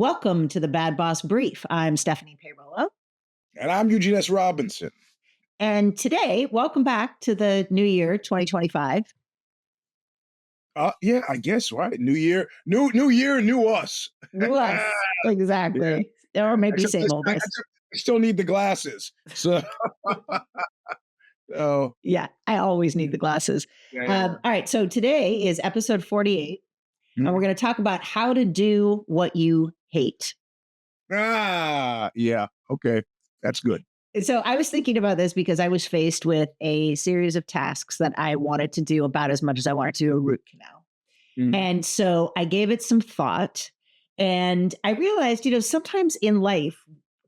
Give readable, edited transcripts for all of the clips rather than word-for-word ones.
Welcome to the Bad Boss Brief. I'm Stephanie Peirolo. And I'm Eugene S. Robinson. And today, welcome back to the new year, 2025. Yeah, I guess, right. New year, new year, new us. New us. Exactly. Yeah. Or maybe Except same old us. I still need the glasses. So, oh, Yeah, I always need the glasses. yeah. All right. So today is episode 48, and we're Mhm. going to talk about how to do what you hate. Yeah. Okay. That's good. So I was thinking about this because I was faced with a series of tasks that I wanted to do about as much as I wanted to do a root canal. Mhm. And so I gave it some thought and I realized, sometimes in life,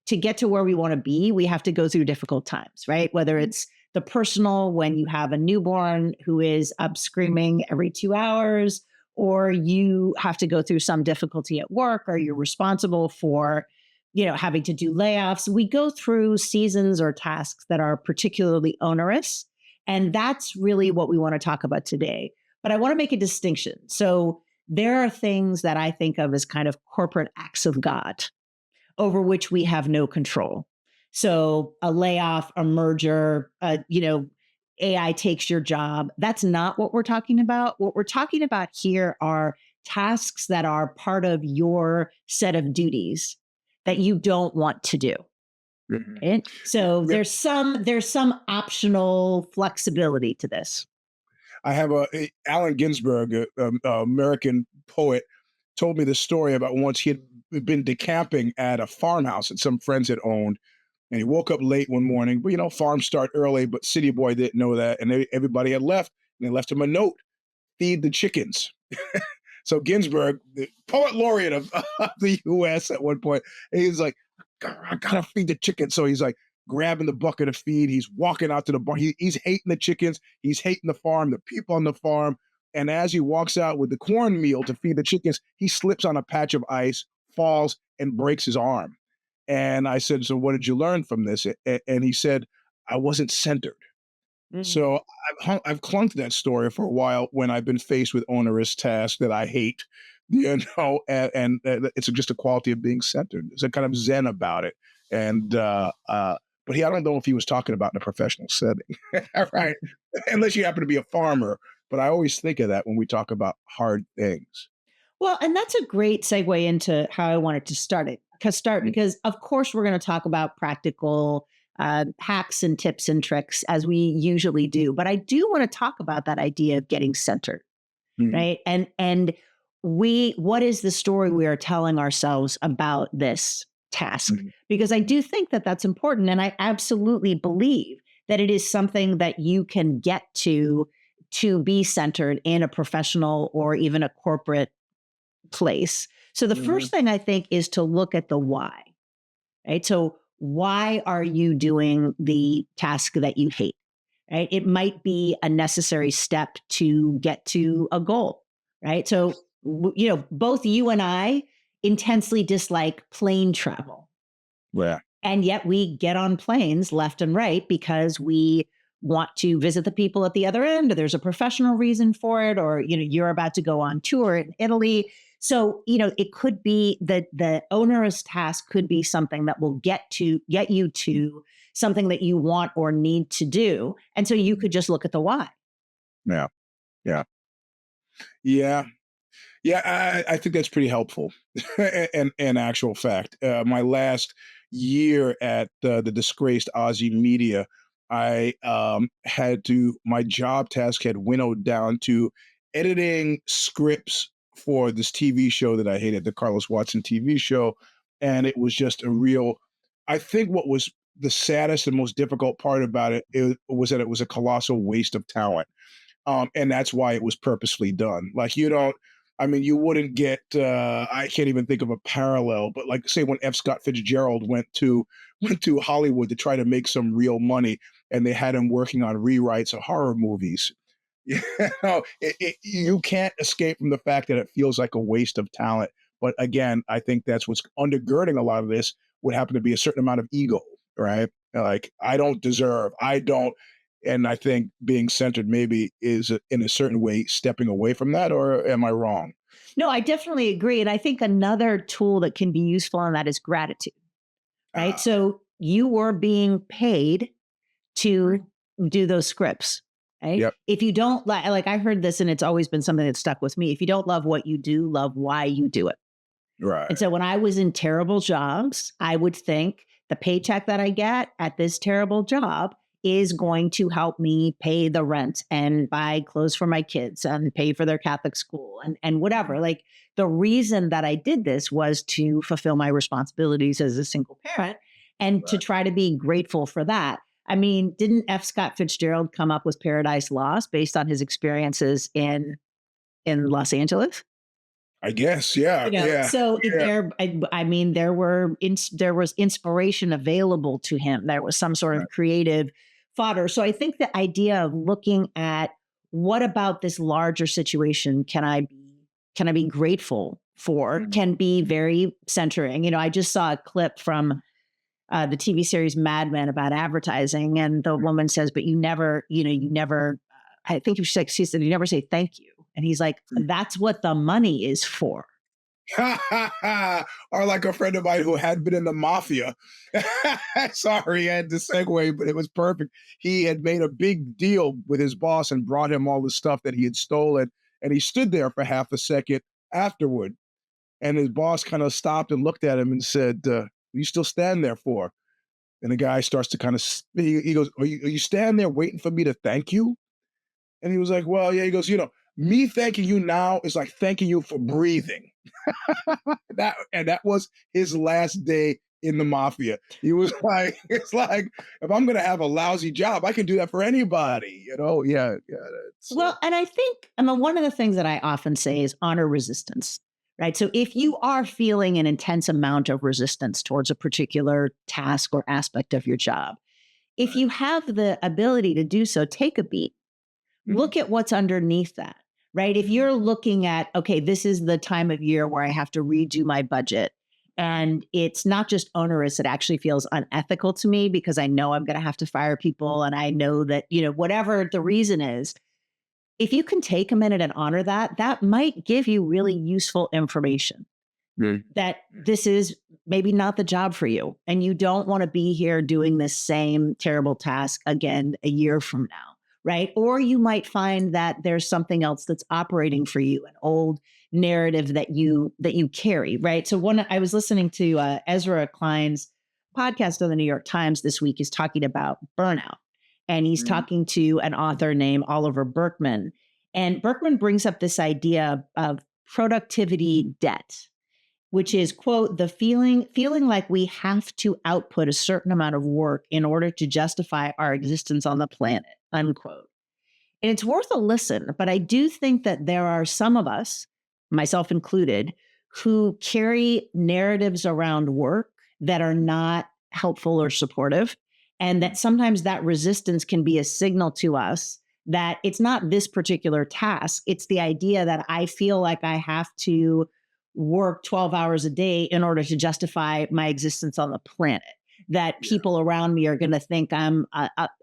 to get to where we want to be, we have to go through difficult times, right? Whether it's the personal, when you have a newborn who is up screaming every 2 hours, or you have to go through some difficulty at work, or you're responsible for, having to do layoffs. We go through seasons or tasks that are particularly onerous. And that's really what we want to talk about today. But I want to make a distinction. So there are things that I think of as kind of corporate acts of God over which we have no control. So a layoff, a merger, AI takes your job. That's not what we're talking about. What we're talking about here are tasks that are part of your set of duties that you don't want to do. Mhm. Right? So Yeah. there's some optional flexibility to this. I have Allen Ginsberg, American poet, told me this story about once he had been decamping at a farmhouse that some friends had owned. And he woke up late one morning, but farms start early, but city boy didn't know that. And everybody had left, and they left him a note: feed the chickens. So Ginsburg, the poet laureate of the US at one point, he's like, I gotta feed the chickens. So he's like grabbing the bucket of feed. He's walking out to the barn. He's hating the chickens. He's hating the farm, the people on the farm. And as he walks out with the cornmeal to feed the chickens, he slips on a patch of ice, falls, and breaks his arm. And I said, so what did you learn from this? And he said, I wasn't centered. Mhm. So I've clung to that story for a while when I've been faced with onerous tasks that I hate, and it's just a quality of being centered. There's a kind of zen about it. And but I don't know if he was talking about in a professional setting, right? Unless you happen to be a farmer. But I always think of that when we talk about hard things. Well, and that's a great segue into how I wanted to start it. Because of course we're going to talk about practical hacks and tips and tricks as we usually do, but I do want to talk about that idea of getting centered, Mhm. right? And what is the story we are telling ourselves about this task? Mhm. Because I do think that that's important, and I absolutely believe that it is something that you can get to be centered in a professional or even a corporate place. So the Mhm. first thing I think is to look at the why, right? So why are you doing the task that you hate, right? It might be a necessary step to get to a goal, right? So, both you and I intensely dislike plane travel. Yeah. And yet we get on planes left and right because we want to visit the people at the other end, or there's a professional reason for it, or you're about to go on tour in Italy. So, it could be that the onerous task could be something that will get you to something that you want or need to do. And so you could just look at the why. Yeah. Yeah. Yeah. Yeah, I think that's pretty helpful. In actual fact, my last year at the disgraced Aussie Media, I my job task had winnowed down to editing scripts for this TV show that I hated, the Carlos Watson TV show. And it was just a real, I think what was the saddest and most difficult part about it was that it was a colossal waste of talent. And that's why it was purposefully done. Like you wouldn't get, I can't even think of a parallel, but like say when F. Scott Fitzgerald went to Hollywood to try to make some real money, and they had him working on rewrites of horror movies. You can't escape from the fact that it feels like a waste of talent. But again, I think that's what's undergirding a lot of this would happen to be a certain amount of ego, right? Like I don't. And I think being centered maybe is in a certain way stepping away from that, or am I wrong? No, I definitely agree. And I think another tool that can be useful on that is gratitude, right? Ah, So you were being paid to do those scripts, right? yep, If you don't like I heard this and it's always been something that stuck with me. If you don't love what you do, love why you do it. And right, so when I was in terrible jobs, I would think the paycheck that I get at this terrible job is going to help me pay the rent and buy clothes for my kids and pay for their Catholic school and whatever. Like the reason that I did this was to fulfill my responsibilities as a single parent and to right. try to be grateful for that. I mean, didn't F. Scott Fitzgerald come up with Paradise Lost based on his experiences in Los Angeles? I guess, yeah, yeah, So yeah, I mean, there was inspiration available to him. There was some sort right, of creative fodder. So I think the idea of looking at what about this larger situation can I be grateful for mhm, can be very centering. I just saw a clip from the TV series Mad Men about advertising, and the woman says, "But you never." I think she said, "You never say thank you," and he's like, "That's what the money is for." or like a friend of mine who had been in the mafia. Sorry, I had to segue, but it was perfect. He had made a big deal with his boss and brought him all the stuff that he had stolen, and he stood there for half a second afterward, and his boss kind of stopped and looked at him and said, "You still stand there for?" And the guy starts to kind of he goes, "Are you standing there waiting for me to thank you?" And he was like, "Well, yeah." He goes, "Me thanking you now is like thanking you for breathing." That was his last day in the mafia. He was like, it's like if I'm gonna have a lousy job, I can do that for anybody. Yeah, yeah. That's Well, and I mean, one of the things that I often say is honor resistance, right? So if you are feeling an intense amount of resistance towards a particular task or aspect of your job, if right. you have the ability to do so, take a beat. Mhm, Look at what's underneath that, right? If you're looking at, okay, this is the time of year where I have to redo my budget. And it's not just onerous, it actually feels unethical to me because I know I'm going to have to fire people. And I know that, whatever the reason is, if you can take a minute and honor that, that might give you really useful information mhm, that this is maybe not the job for you. And you don't want to be here doing this same terrible task again a year from now. Right. Or you might find that there's something else that's operating for you, an old narrative that you carry. Right. So I was listening to Ezra Klein's podcast on the New York Times this week is talking about burnout. And he's mhm, talking to an author named Oliver Berkman. And Berkman brings up this idea of productivity debt, which is quote the feeling like we have to output a certain amount of work in order to justify our existence on the planet, unquote. And it's worth a listen, but I do think that there are some of us, myself included, who carry narratives around work that are not helpful or supportive, and that sometimes that resistance can be a signal to us that it's not this particular task, it's the idea that I feel like I have to work 12 hours a day in order to justify my existence on the planet, that yeah, people around me are going to think I'm,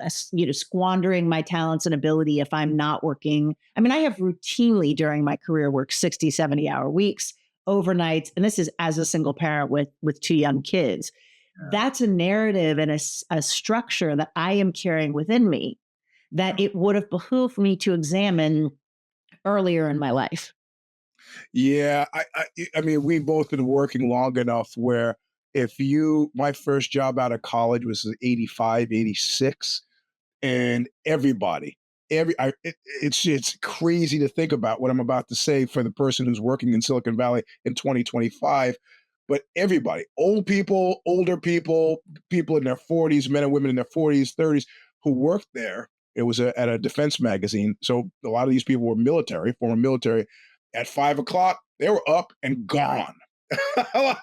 squandering my talents and ability if I'm not working. I mean, I have routinely during my career worked 60, 70-hour weeks, overnights, and this is as a single parent with two young kids. yeah, That's a narrative and a structure that I am carrying within me that yeah. it would have behooved me to examine earlier in my life. Yeah, I mean, we both been working long enough where my first job out of college was 85, 86. And everybody, it's crazy to think about what I'm about to say for the person who's working in Silicon Valley in 2025. But everybody, old people, older people, people in their 40s, men and women in their 40s, 30s, who worked there. It was at a defense magazine. So a lot of these people were military, former military. At 5 o'clock, they were up and gone.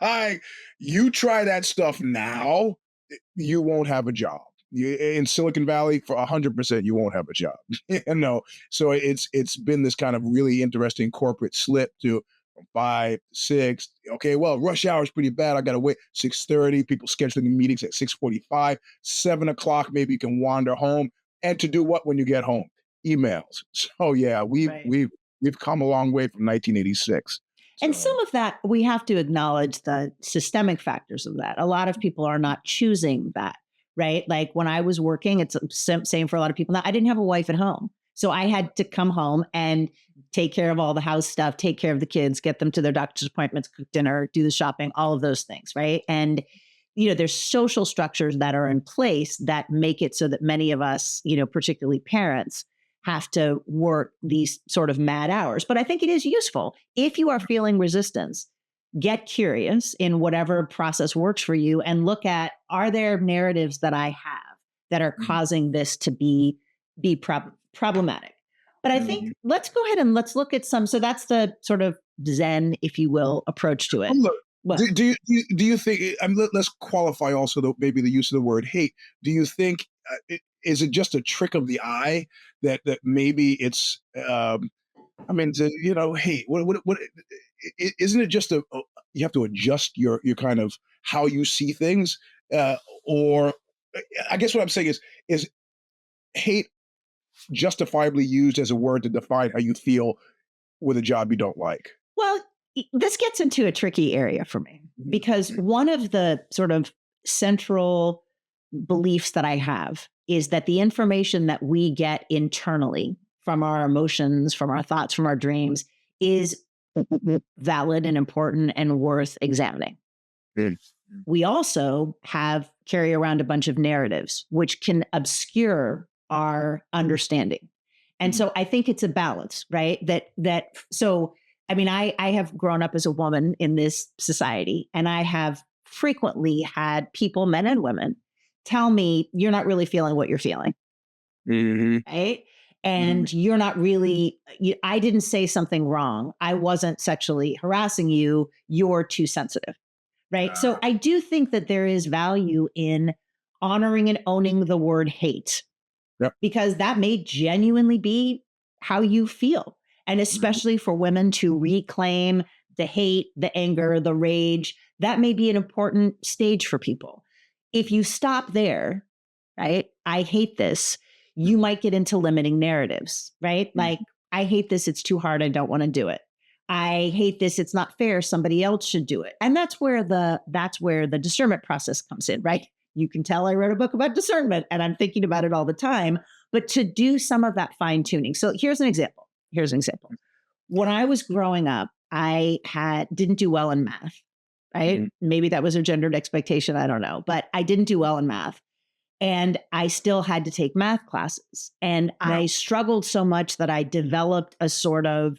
Like, you try that stuff now, you won't have a job. In Silicon Valley, for 100%, you won't have a job. No, so it's been this kind of really interesting corporate slip to from 5 6. Okay, well, rush hour is pretty bad. I got to wait 6:30. People scheduling meetings at 6:45, 7 o'clock. Maybe you can wander home, and to do what when you get home? Emails. So yeah, we've Right. we've we've come a long way from 1986. And So, some of that, we have to acknowledge the systemic factors of that. A lot of people are not choosing that, right? Like when I was working, it's same for a lot of people now. I didn't have a wife at home. So I had to come home and take care of all the house stuff, take care of the kids, get them to their doctor's appointments, cook dinner, do the shopping, all of those things, right? And there's social structures that are in place that make it so that many of us, particularly parents, have to work these sort of mad hours. But I think it is useful. If you are feeling resistance, get curious in whatever process works for you and look at, are there narratives that I have that are mhm, causing this to be problematic? But I think mhm. let's go ahead and let's look at some. So that's the sort of Zen, if you will, approach to it. Look, Well, do you think? Let's qualify also maybe the use of the word hate. Do you think is it just a trick of the eye that maybe it's? I mean, hate. Isn't it just you have to adjust your kind of how you see things, or I guess what I'm saying is hate justifiably used as a word to define how you feel with a job you don't like? Well, this gets into a tricky area for me because one of the sort of central beliefs that I have is that the information that we get internally from our emotions, from our thoughts, from our dreams is valid and important and worth examining. Mm. We also carry around a bunch of narratives which can obscure our understanding. And Mhm. so I think it's a balance, right? So I mean, I have grown up as a woman in this society, and I have frequently had people, men and women, tell me, you're not really feeling what you're feeling, Mhm. right? And you're not really, I didn't say something wrong. I wasn't sexually harassing you. You're too sensitive, right? So Uh, I do think that there is value in honoring and owning the word hate, yep. because that may genuinely be how you feel. And Mhm. especially for women to reclaim the hate, the anger, the rage, that may be an important stage for people. If you stop there, right? I hate this, you Mhm. might get into limiting narratives, right? Like, Mhm. I hate this, it's too hard, I don't want to do it. I hate this, it's not fair, somebody else should do it. And that's where the discernment process comes in, right? You can tell I wrote a book about discernment and I'm thinking about it all the time, but to do some of that fine tuning. So here's an example. Here's an example. When I was growing up, I had didn't do well in math, right? Mhm. Maybe that was a gendered expectation, I don't know, but I didn't do well in math. And I still had to take math classes. And Yeah. I struggled so much that I developed a sort of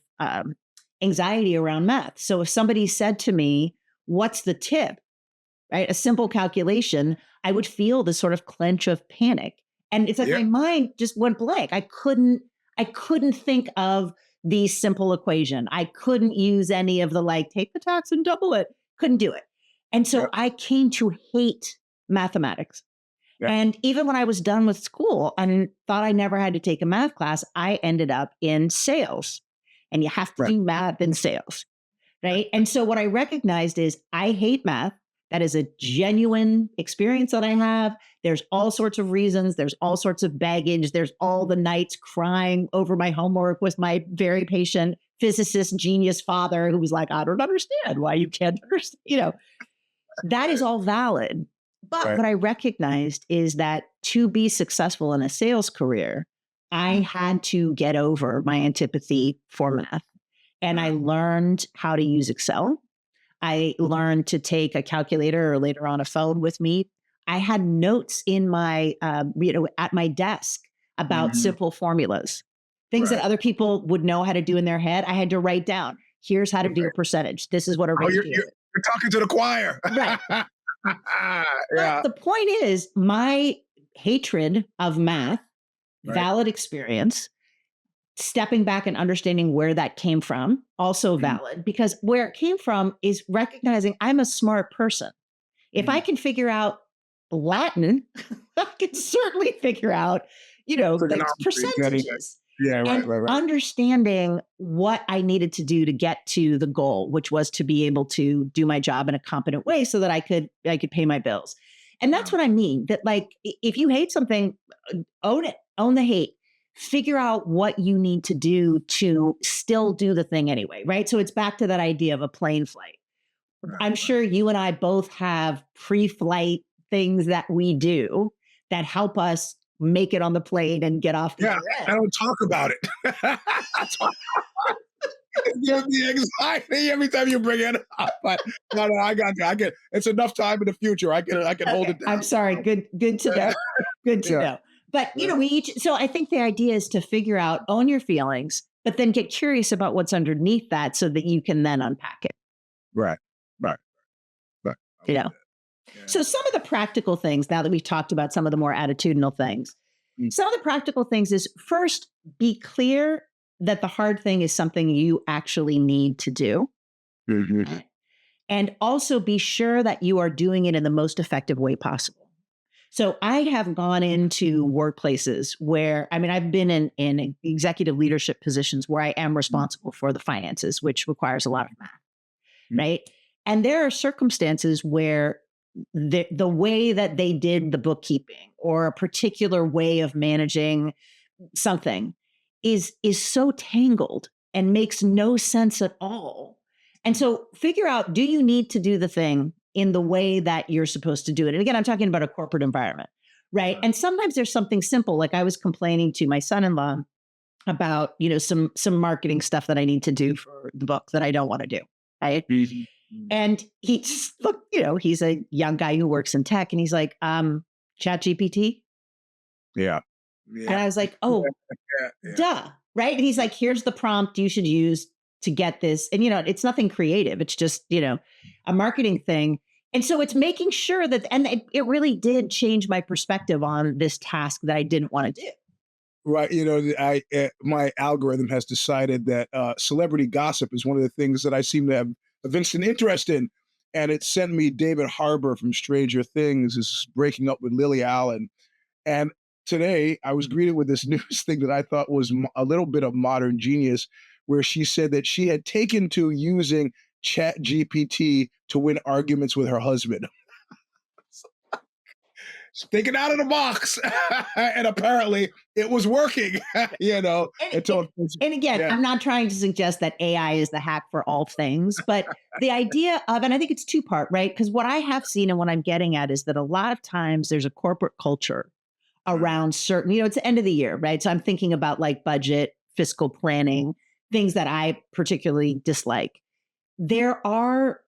anxiety around math. So if somebody said to me, what's the tip? Right? A simple calculation, I would feel this sort of clench of panic. And it's like Yeah. my mind just went blank. I couldn't think of the simple equation. I couldn't use any of the like, take the tax and double it. Couldn't do it. And Yeah. so I came to hate mathematics. Yeah. And even when I was done with school and thought I never had to take a math class, I ended up in sales. And you have to Right. do math in sales, right? And so what I recognized is I hate math. That is a genuine experience that I have. There's all sorts of reasons. There's all sorts of baggage. There's all the nights crying over my homework with my very patient physicist genius father who was like, I don't understand why you can't understand. That is Right. all valid. But Right. what I recognized is that to be successful in a sales career, I Mhm. had to get over my antipathy for math. And I Uh, learned how to use Excel. I learned to take a calculator or later on a phone with me. I had notes in at my desk about mhm. simple formulas, things that Right. other people would know how to do in their head. I had to write down, here's how to do a Right. percentage. This is what a Oh, you're ratio is. you're talking to the choir. Right. But Yeah. the point is, my hatred of math, Right. valid experience, stepping back and understanding where that came from, also Mhm. valid, because where it came from is recognizing I'm a smart person. If I Mhm. can figure out Latin, I can certainly figure out, like Trigonometry, anything. percentages Yeah. Right. and Right. Right. understanding what I needed to do to get to the goal, which was to be able to do my job in a competent way so that I could pay my bills. And that's Yeah. what I mean. That like if you hate something, own it, own the hate. figure out what you need to do to still do the thing anyway, right? So it's back to that idea of a plane flight. Right, I'm right. sure you and I both have pre-flight things that we do that help us make it on the plane and get off the Yeah, other I end. don't talk about it. It gives me anxiety every time you bring it up, but no, I got you. I get it's enough time in the future. I can hold Okay, it I'm down. sorry. Good to know. Good to Yeah, know. But yeah. we each. So I think the idea is to figure out, own your feelings, but then get curious about what's underneath that, so that you can then unpack it. Right, right, right. I You like know. that. Yeah. So some of the practical things. Now that we've talked about some of the more attitudinal things, Mm, some of the practical things is first be clear that the hard thing is something you actually need to do. mhm, And also be sure that you are doing it in the most effective way possible. So I have gone into workplaces where, I mean, I've been in executive leadership positions where I am mm, responsible for the finances, which requires a lot of math, mm, right? And there are circumstances where the way that they did the bookkeeping or a particular way of managing something is so tangled and makes no sense at all. And so figure out, do you need to do the thing in the way that you're supposed to do it? And again, I'm talking about a corporate environment, right? right. And sometimes there's something simple, like I was complaining to my son-in-law about, some marketing stuff that I need to do for the book that I don't want to do, right? Mhm, mm. And he just look, he's a young guy who works in tech, and he's like, chat GPT. Yeah. And Yeah. I was like, oh, Yeah, yeah. duh. Right. And he's like, here's the prompt you should use to get this. And, it's nothing creative. It's just, a marketing thing. And so it's making sure that, and it really did change my perspective on this task that I didn't want to do. Right, my algorithm has decided that, celebrity gossip is one of the things that I seem to have of instant interest in, and it sent me David Harbour from Stranger Things is breaking up with Lily Allen, and today I was greeted with this news thing that I thought was a little bit of modern genius, where she said that she had taken to using Chat GPT to win arguments with her husband. Thinking out of the box, and apparently it was working. And, Until and again, yeah, I'm not trying to suggest that AI is the hack for all things, but the idea of, and I think it's two part, right? Because what I have seen and what I'm getting at is that a lot of times there's a corporate culture right, around certain, it's the end of the year, right? So I'm thinking about like budget, fiscal planning, things that I particularly dislike. There are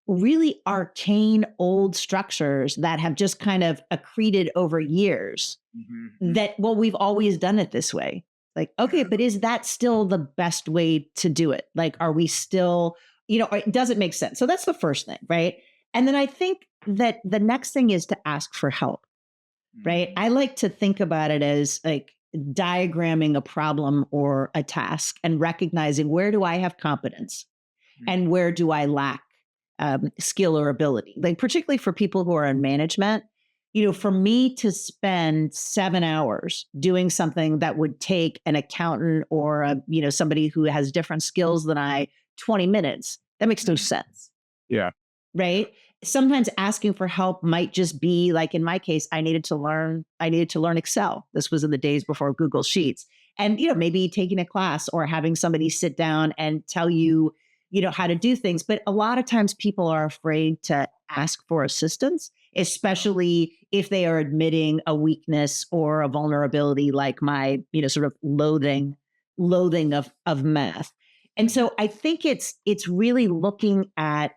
really arcane old structures that have just kind of accreted over years mhm, mhm, that, well, we've always done it this way. Like, okay, yeah, but is that still the best way to do it? Like, are we still, it doesn't make sense. So that's the first thing, right? And then I think that the next thing is to ask for help, right? mhm, I like to think about it as like diagramming a problem or a task and recognizing, where do I have competence mhm, and where do I lack skill or ability? Like, particularly for people who are in management, for me to spend 7 hours doing something that would take an accountant or somebody who has different skills than I 20 minutes, that makes no mhm, sense. yeah, yeah, Right. Sometimes asking for help might just be like, in my case, I needed to learn Excel. This was in the days before Google Sheets. And, maybe taking a class or having somebody sit down and tell you, how to do things. But a lot of times people are afraid to ask for assistance, yeah, especially if they are admitting a weakness or a vulnerability, like my, sort of loathing of math. And mhm, so I think it's really looking at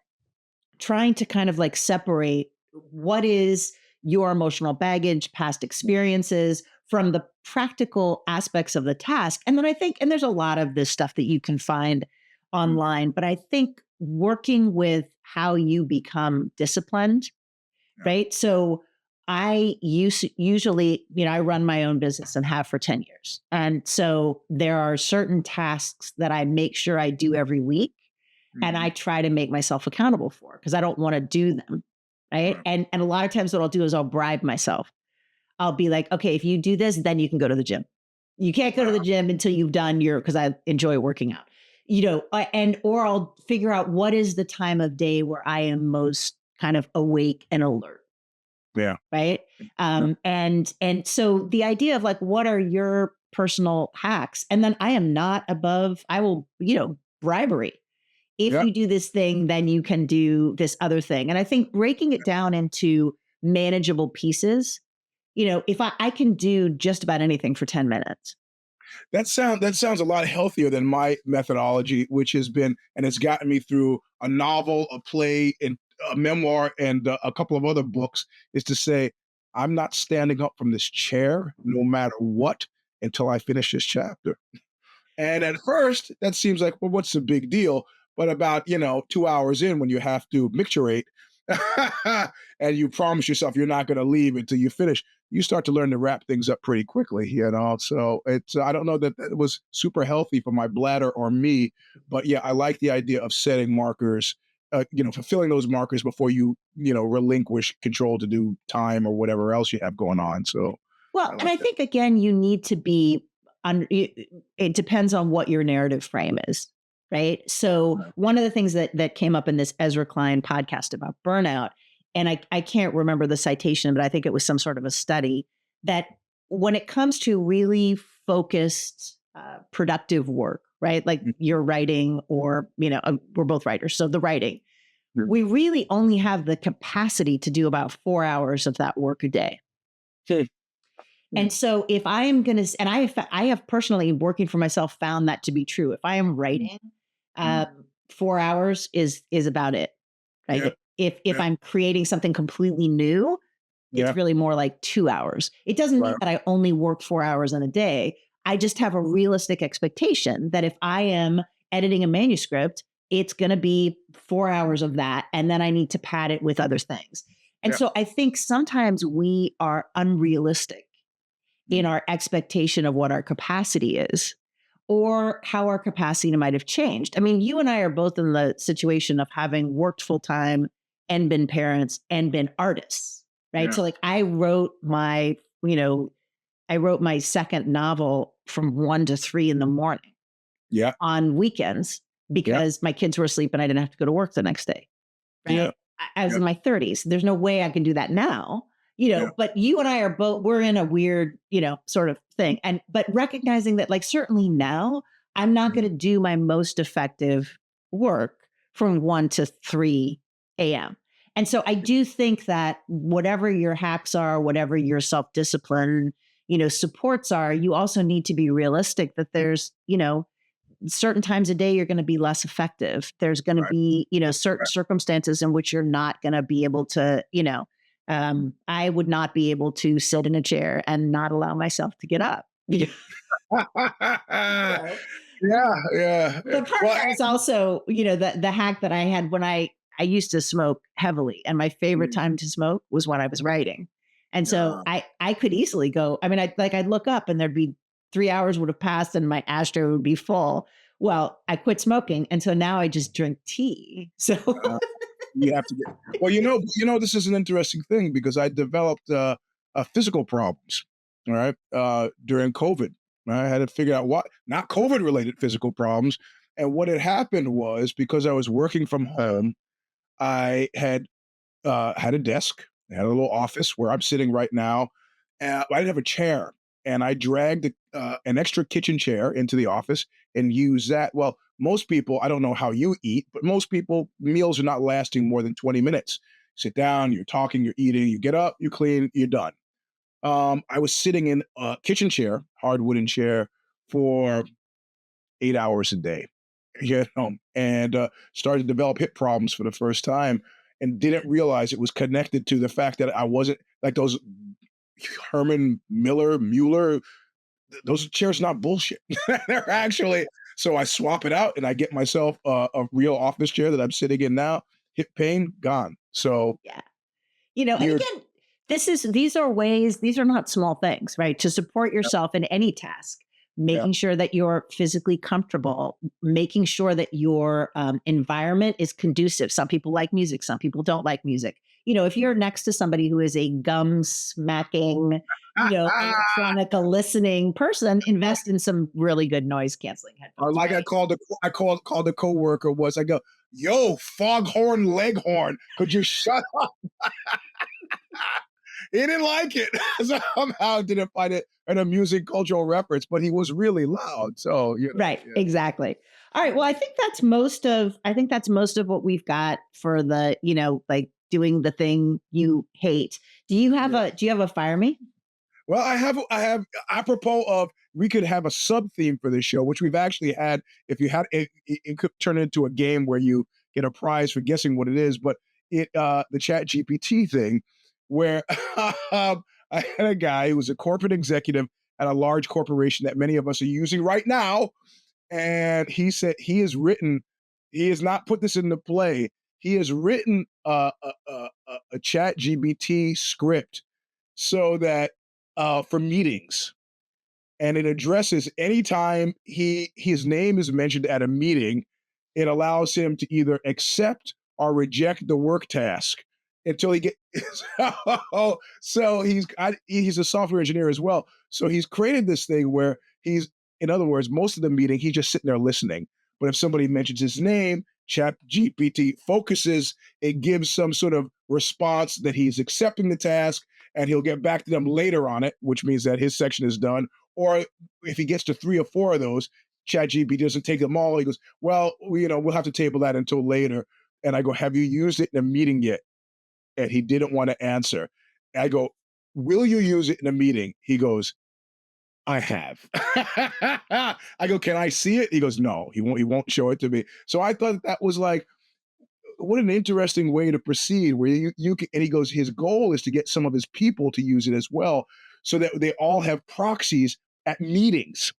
trying to kind of like separate what is your emotional baggage, past experiences from the practical aspects of the task. And then I think, and there's a lot of this stuff that you can find mhm, online, but I think working with how you become disciplined, yeah, right? So usually, I run my own business and have for 10 years. And so there are certain tasks that I make sure I do every week and I mhm, try to make myself accountable for because I don't want to do them. Right. right, And a lot of times what I'll do is I'll bribe myself. I'll be like, okay, if you do this, then you can go to the gym. You can't go to the wow, gym until you've done because I enjoy working out. Or I'll figure out what is the time of day where I am most kind of awake and alert, yeah, right? yeah, And so the idea of like, what are your personal hacks. And then I am not above, I will, bribery. If Yeah. you do this thing, then you can do this other thing. And I think breaking it down into manageable pieces, if I can do just about anything for 10 minutes. That sounds a lot healthier than my methodology, which has been, and it's gotten me through a novel, a play, and a memoir, and a couple of other books. Is to say, I'm not standing up from this chair, no matter what, until I finish this chapter. And at first, that seems like, well, what's the big deal? But about 2 hours in, when you have to micturate, and you promise yourself you're not going to leave until you finish, you start to learn to wrap things up pretty quickly. So it's I don't know that that was super healthy for my bladder or me, but yeah, I like the idea of setting markers. Fulfilling those markers before you relinquish control to do time or whatever else you have going on. So I Well, and like I that. think again, you need to be it depends on what your narrative frame is, right? So Right. one of the things that came up in this Ezra Klein podcast about burnout, and I can't remember the citation, but I think it was some sort of a study that when it comes to really focused, productive work, right? Like Mhm. you're writing, or we're both writers, so the writing, Yeah. we really only have the capacity to do about 4 hours of that work a day. Okay. Yeah. And so if I am going to, and I have personally working for myself found that to be true. If I am writing, Mhm. 4 hours is about it, Yeah. right? If Yeah. I'm creating something completely new, it's Yeah. really more like 2 hours. It doesn't mean Right. that I only work 4 hours in a day. I just have a realistic expectation that if I am editing a manuscript, it's going to be 4 hours of that. And then I need to pad it with other things. And Yeah. so I think sometimes we are unrealistic in Mhm. our expectation of what our capacity is or how our capacity might have changed. I mean, you and I are both in the situation of having worked full time and been parents and been artists, right? Yeah. So like I wrote my second novel from 1 to 3 in the morning Yeah. on weekends Yeah. because my kids were asleep and I didn't have to go to work the next day. Yeah. Right? I was Yeah. in my 30s. There's no way I can do that now, Yeah. but you and I are both, we're in a weird, sort of thing. But recognizing that, like, certainly now, I'm not Mhm. going to do my most effective work from 1 to 3 a.m. And so I do think that whatever your hacks are, whatever your self discipline, supports are, you also need to be realistic that there's, certain times a day you're going to be less effective. There's going to Right. be, certain Right. circumstances in which you're not going to be able to, I would not be able to sit in a chair and not allow myself to get up. You know, Yeah. Yeah. Yeah. but part of Well, that is also, the hack that I had when I used to smoke heavily, and my favorite mm, time to smoke was when I was writing. And so uh, I could easily go. I mean, I'd look up and there'd be 3 hours would have passed and my ashtray would be full. Well, I quit smoking, and so now I just drink tea. So uh, you have to get. Well, this is an interesting thing because I developed physical problems. All right, during COVID, I had to figure out what not COVID related physical problems, and what had happened was because I was working from home, I had a desk, I had a little office where I'm sitting right now. I didn't have a chair, and I dragged an extra kitchen chair into the office and used that. Well, most people, I don't know how you eat, but most people, meals are not lasting more than 20 minutes. Sit down, you're talking, you're eating, you get up, you clean, you're done. I was sitting in a kitchen chair, hard wooden chair, for 8 hours a day, and started to develop hip problems for the first time, and didn't realize it was connected to the fact that I wasn't like those Herman Mueller. Those chairs not bullshit. They're actually. So I swap it out and I get myself a real office chair that I'm sitting in now. Hip pain gone. So yeah. And you're again, these are not small things, right? To support yep, yourself in any task, yep, making sure that you're physically comfortable, making sure that your environment is conducive. Some people like music, some people don't like music. If you're next to somebody who is a gum smacking, electronica listening person, invest in some really good noise canceling or headphones, like right? I called a coworker was I go, yo, foghorn leghorn, could you shut up? He didn't like it. Somehow didn't find it an amusing cultural reference, but he was really loud. So, Right, yeah. exactly. All right, well, I think that's most of what we've got for the, like doing the thing you hate. Yeah. Do you have a fire me? Well, I have apropos of we could have a sub theme for this show, which we've actually had. If you had it could turn into a game where you get a prize for guessing what it is, but the chat GPT thing where I had a guy who was a corporate executive at a large corporation that many of us are using right now. And he said he has not put this into play. He has written a chat GBT script so that for meetings, and it addresses anytime his name is mentioned at a meeting, it allows him to either accept or reject the work task until he get so he's a software engineer as well. So he's created this thing where he's in other words, most of the meeting he's just sitting there listening. But if somebody mentions his name, Chat GPT focuses, it gives some sort of response that he's accepting the task and he'll get back to them later on it, which means that his section is done. Or if he gets to 3 or 4 of those, ChatGPT doesn't take them all. He goes, "Well, we'll have to table that until later." And I go, "Have you used it in a meeting yet?" And he didn't want to answer. I go, "Will you use it in a meeting?" He goes, "I have." I go, "Can I see it?" He goes, "No, he won't. He won't show it to me." So I thought that was like, what an interesting way to proceed. Where you can, and he goes, his goal is to get some of his people to use it as well, so that they all have proxies at meetings.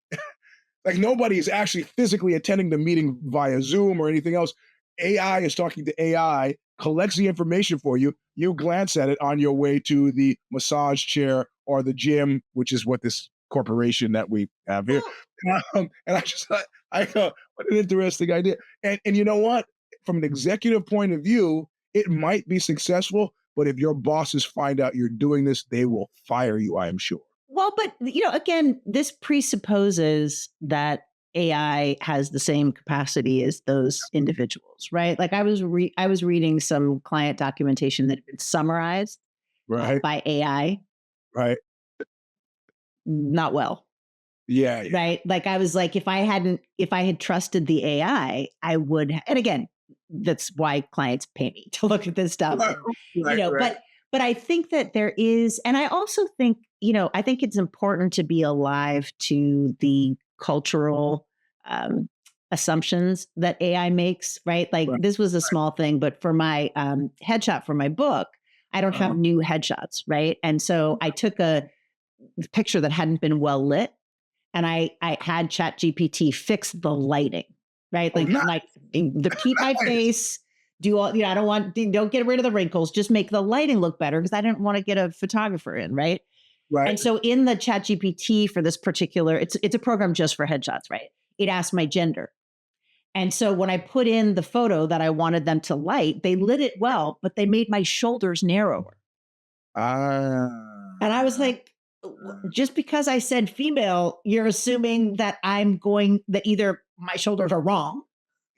Like nobody is actually physically attending the meeting via Zoom or anything else. AI is talking to AI, collects the information for you. You glance at it on your way to the massage chair or the gym, which is what this corporation that we have here. Well, And I just thought, I go, what an interesting idea. And you know what? From an executive point of view, it might be successful, but if your bosses find out you're doing this, they will fire you, I am sure. well, but again, this presupposes that AI has the same capacity as those individuals, right? Like I was reading some client documentation that had been summarized Right. by AI, Right. not well. Yeah. Yeah. Right. Like I was like, if I had trusted the AI, and again, that's why clients pay me to look at this stuff. Right. And, Right. Right. but I think that there is, and I also think, I think it's important to be alive to the cultural um, assumptions that AI makes, right? Like Right. this was a small thing, but for my headshot for my book, I don't Uh-huh. have new headshots, right? And so I took a picture that hadn't been well lit and I had Chat GPT fix the lighting, right? Oh, Like nice. I'm like, keep my face, do all, I don't get rid of the wrinkles, just make the lighting look better because I didn't want to get a photographer in, right? Right. And so in the Chat GPT for this particular, it's a program just for headshots, right? It asked my gender. And so when I put in the photo that I wanted them to light, they lit it well, but they made my shoulders narrower. And I was Ah. like, just because I said female, you're assuming that that either my shoulders are wrong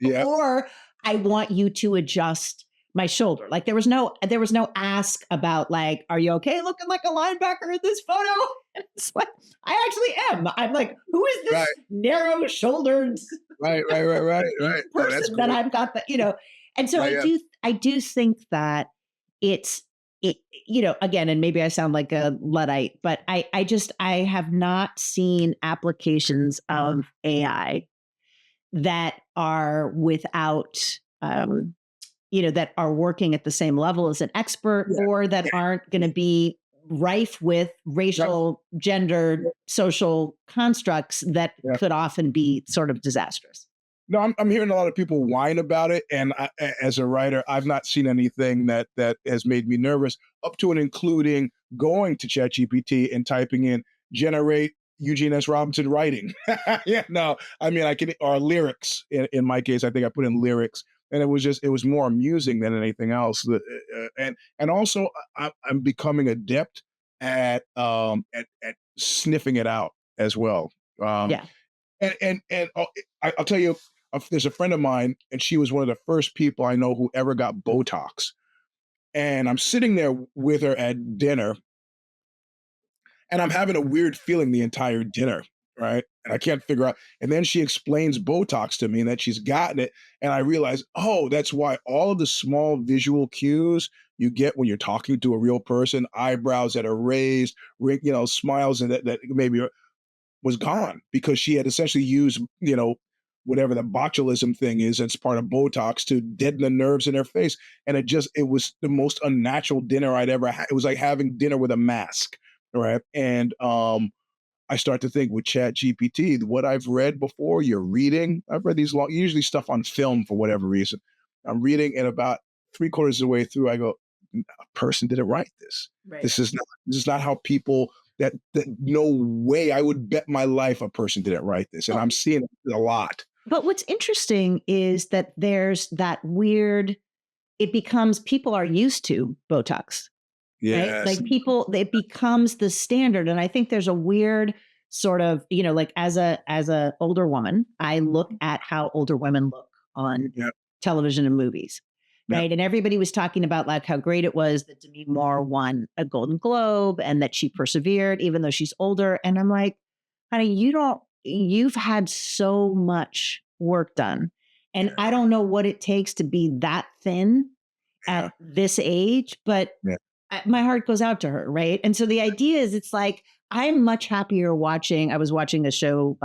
Yeah. or I want you to adjust my shoulder. Like there was no ask about like, are you okay looking like a linebacker in this photo? And it's like, I actually am. I'm like, who is Right. this narrow shouldered Right. Right. Right. Right. Right. Oh, that's person that great. I've got and so Yeah. Yeah. I do think that it's again, and maybe I sound like a Luddite, but I have not seen applications of AI that are without that are working at the same level as an expert Yeah. or that Yeah. aren't going to be rife with Yep. racial, gender, social constructs that Yeah. could often be sort of disastrous. No, I'm hearing a lot of people whine about it, and as a writer, I've not seen anything that has made me nervous, up to and including going to ChatGPT and typing in "generate Eugene S. Robinson writing." Yeah, no, I mean I can or lyrics. In my case, I think I put in lyrics, and it was more amusing than anything else. And also I'm becoming adept at sniffing it out as well. Um, Yeah. and I'll tell you, there's a friend of mine, and she was one of the first people I know who ever got Botox. And I'm sitting there with her at dinner, and I'm having a weird feeling the entire dinner, right? And I can't figure out. And then she explains Botox to me and that she's gotten it. And I realize, oh, that's why all of the small visual cues you get when you're talking to a real person, eyebrows that are raised, smiles and that maybe was gone because she had essentially used, whatever the botulism thing is that's part of Botox to deaden the nerves in her face. And it was the most unnatural dinner I'd ever had. It was like having dinner with a mask, right? And I start to think with Chat GPT, what I've read before, I've read these usually stuff on film for whatever reason. I'm reading, and about 3/4 of the way through, I go, a person didn't write this. Right. This is not how people that no way I would bet my life a person didn't write this. And I'm seeing it a lot. But what's interesting is that there's that weird, it becomes, people are used to Botox. Yes. Right? Like people, it becomes the standard. And I think there's a weird sort of, like as a older woman, I look at how older women look on Yep. television and movies. Yep. Right. And everybody was talking about like how great it was that Demi Moore won a Golden Globe and that she persevered, even though she's older. And I'm like, honey, you've had so much work done. And I don't know what it takes to be that thin at this age, but my heart goes out to her. Right. And so the idea is, it's like, I'm much happier I was watching a show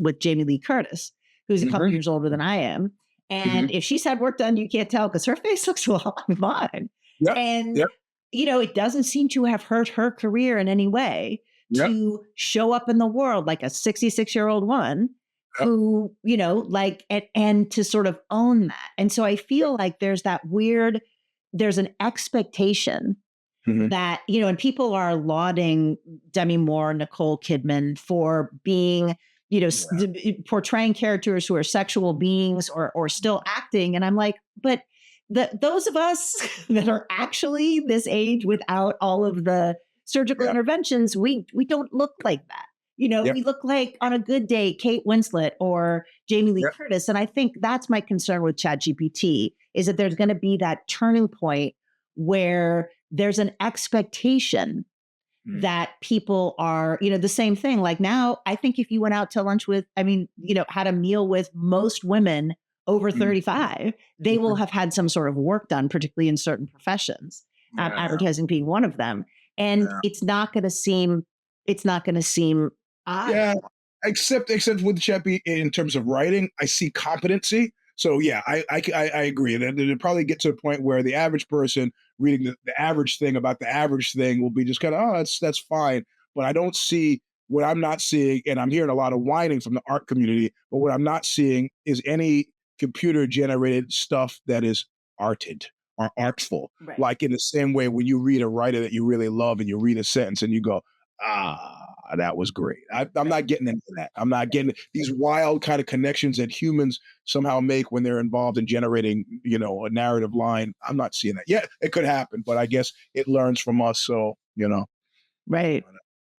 with Jamie Lee Curtis, who's a couple years older than I am. And if she's had work done, you can't tell because her face looks a lot like mine. Yep. And, Yep. It doesn't seem to have hurt her career in any way to show up in the world like a 66-year-old woman who, and to sort of own that. And so I feel like there's an expectation that, and people are lauding Demi Moore, Nicole Kidman for being, portraying characters who are sexual beings or still acting. And I'm like, but those of us that are actually this age without all of the surgical interventions, we don't look like that. We look like, on a good day, Kate Winslet or Jamie Lee Curtis. And I think that's my concern with ChatGPT, is that there's going to be that turning point where there's an expectation that people are, the same thing. Like now, I think if you went out to lunch with, had a meal with most women over 35, they will have had some sort of work done, particularly in certain professions, advertising being one of them. And it's not going to seem odd. Yeah. Except with Cheppy, in terms of writing, I see competency. So yeah, I agree. And it'll probably get to a point where the average person reading the average thing about the average thing will be just kind of, that's fine. But I don't see what I'm not seeing, and I'm hearing a lot of whining from the art community, but what I'm not seeing is any computer generated stuff that is arted or artful. Right. Like in the same way when you read a writer that you really love and you read a sentence and you go, that was great. I'm not getting into that. I'm not getting these wild kind of connections that humans somehow make when they're involved in generating, a narrative line. I'm not seeing that. Yeah, it could happen, but I guess it learns from us. So, Right.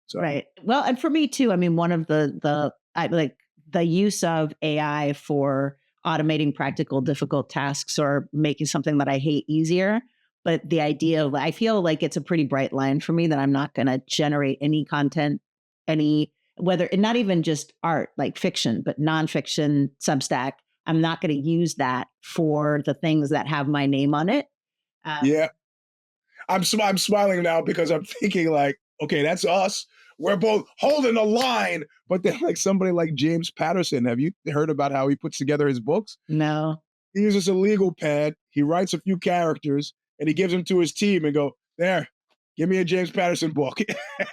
So. Right. Well, and for me too, one of the use of AI for automating practical, difficult tasks or making something that I hate easier. But the idea of, I feel like it's a pretty bright line for me that I'm not going to generate any content, whether, and not even just art, like fiction, but nonfiction, Substack. I'm not going to use that for the things that have my name on it. I'm smiling now because I'm thinking like, okay, that's us. We're both holding a line. But then like somebody like James Patterson, have you heard about how he puts together his books? No. He uses a legal pad. He writes a few characters and he gives them to his team and go, there, give me a James Patterson book.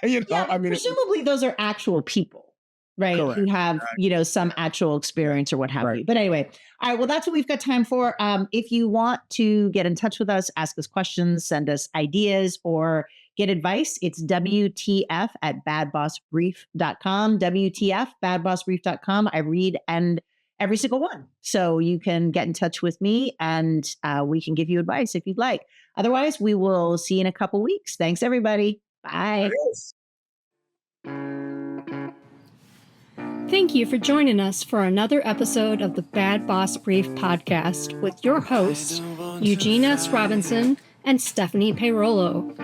Presumably those are actual people, right? Correct. Who have, some actual experience or what have you. But anyway, all right, well, that's what we've got time for. If you want to get in touch with us, ask us questions, send us ideas, or get advice, it's WTF at badbossbrief.com, WTF, badbossbrief.com. I read every single one. So you can get in touch with me and we can give you advice if you'd like. Otherwise, we will see you in a couple weeks. Thanks, everybody. Bye. Adios. Thank you for joining us for another episode of the Bad Boss Brief podcast with your hosts, Eugene S. Robinson and Stephanie Peirolo.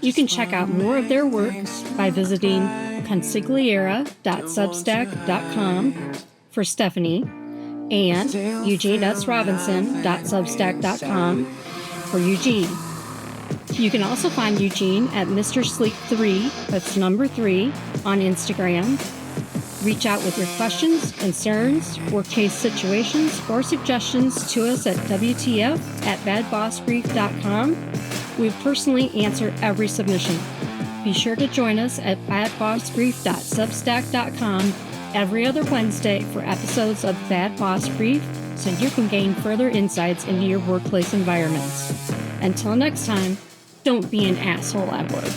You can check out more of their work by visiting consigliera.substack.com for Stephanie and eugenesrobinson.substack.com for Eugene. You can also find Eugene at Mr. Sleek 3, that's number 3, on Instagram. Reach out with your questions, concerns, worst case situations, or suggestions to us at WTF@badbossbrief.com. We personally answer every submission. Be sure to join us at badbossbrief.substack.com every other Wednesday for episodes of Bad Boss Brief so you can gain further insights into your workplace environments. Until next time, don't be an asshole at work.